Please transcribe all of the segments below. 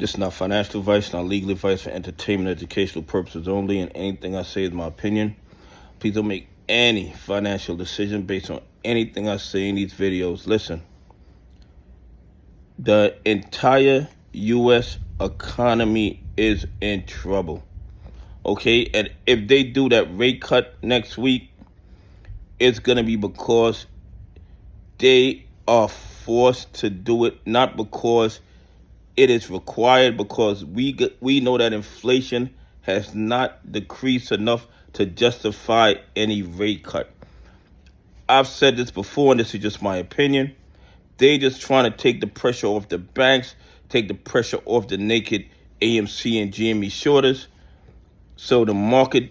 This is not financial advice, not legal advice, for entertainment, educational purposes only, and anything I say is my opinion. Please don't make any financial decision based on anything I say in these videos. Listen, the entire U.S. economy is in trouble, okay? And if they do that rate cut next week, it's going to be because they are forced to do it, not because it is required, because we know that inflation has not decreased enough to justify any rate cut. I've said this before, and this is just my opinion. They just trying to take the pressure off the banks, take the pressure off the naked AMC and GME Shorters, so the market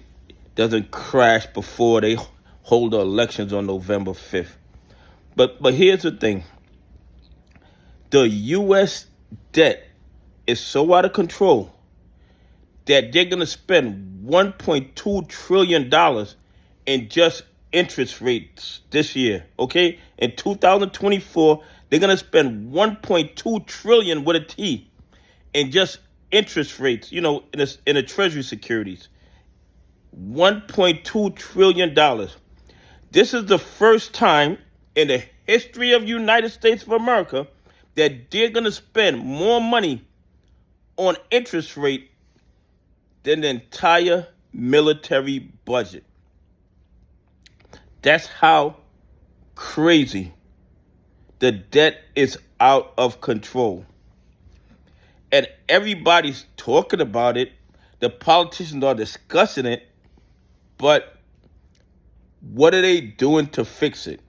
doesn't crash before they hold the elections on November 5th. But here's the thing. The U.S. debt is so out of control that they're going to spend $1.2 trillion in just interest rates this year, okay? In 2024, they're going to spend $1.2 trillion with a T in just interest rates, in the Treasury securities. $1.2 trillion. This is the first time in the history of the United States of America that they're going to spend more money on interest rate than the entire military budget. That's how crazy the debt is out of control. And everybody's talking about it. The politicians are discussing it. But what are they doing to fix it?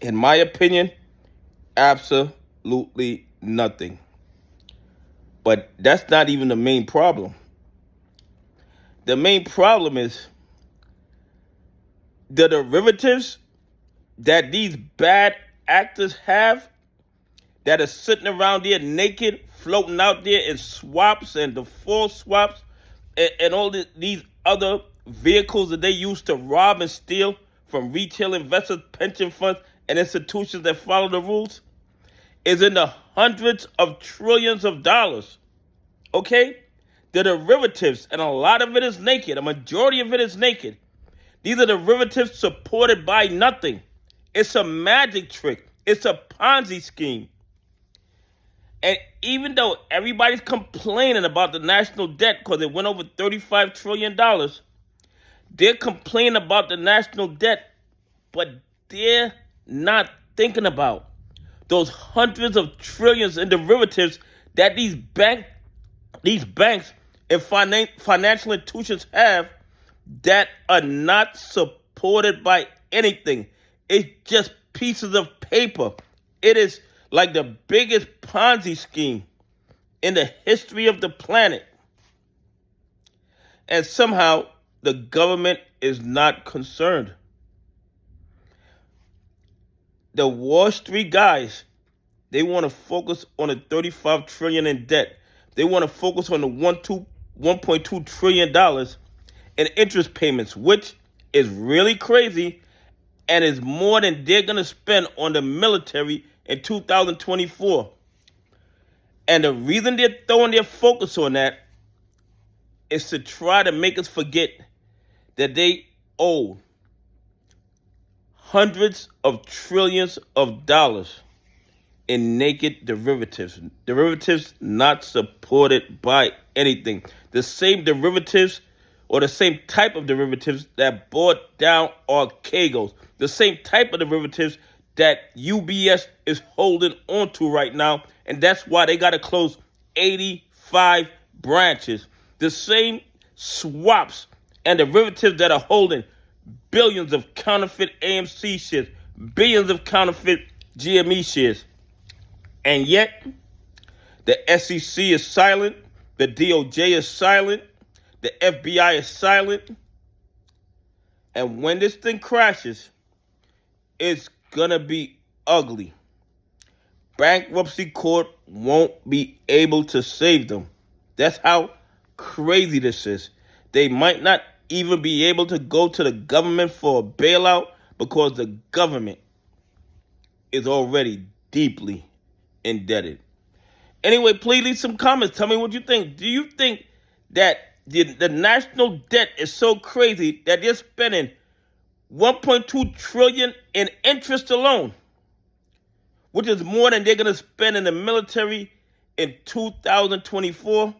In my opinion, absolutely nothing. But that's not even the main problem. The main problem is the derivatives that these bad actors have that are sitting around there naked, floating out there in swaps and default swaps and all these other vehicles that they use to rob and steal from retail investors, pension funds, and institutions that follow the rules is in the hundreds of trillions of dollars, okay? The derivatives, and a lot of it is naked. A majority of it is naked. These are derivatives supported by nothing. It's a magic trick. It's a Ponzi scheme. And even though everybody's complaining about the national debt because it went over $35 trillion, they're complaining about the national debt, but they're not thinking about those hundreds of trillions in derivatives that these banks and financial institutions have that are not supported by anything. It's just pieces of paper. It is like the biggest Ponzi scheme in the history of the planet. And somehow the government is not concerned. The Wall Street guys, they want to focus on the $35 trillion in debt. They want to focus on the $1.2 trillion in interest payments, which is really crazy and is more than they're going to spend on the military in 2024. And the reason they're throwing their focus on that is to try to make us forget that they owe hundreds of trillions of dollars in naked derivatives not supported by anything. The same derivatives or the same type of derivatives that brought down Archegos, the same type of derivatives that UBS is holding onto right now, and that's why they got to close 85 branches. The same swaps and derivatives that are holding billions of counterfeit AMC shares, billions of counterfeit GME shares. And yet, the SEC is silent, the DOJ is silent, the FBI is silent. And when this thing crashes, it's gonna be ugly. Bankruptcy court won't be able to save them. That's how crazy this is. They might not even be able to go to the government for a bailout because the government is already deeply indebted. Anyway, please leave some comments. Tell me what you think. Do you think that the national debt is so crazy that they're spending $1.2 trillion in interest alone, which is more than they're going to spend in the military in 2024,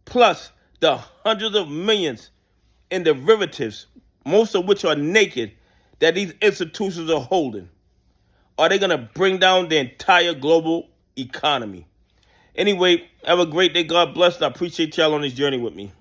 plus the hundreds of millions in derivatives, most of which are naked, that these institutions are holding? Are they going to bring down the entire global economy? Anyway, have a great day. God bless, and I appreciate y'all on this journey with me.